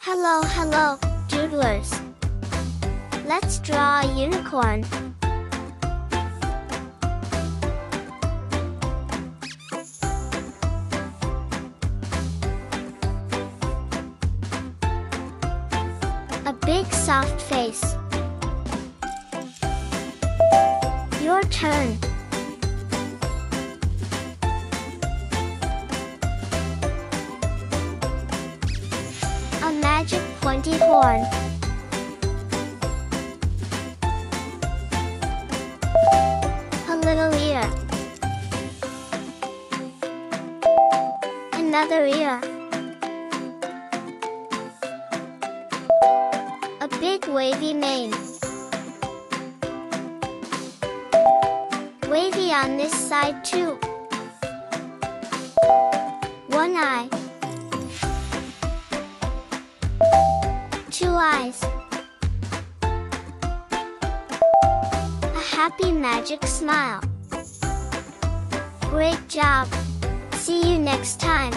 Hello, Doodlers. Let's draw a unicorn. A big soft face. Your turn. A magic pointy horn. A little ear. Another ear. A big wavy mane. Wavy on this side too. One eye. Two eyes. A happy magic smile. Great job! See you next time!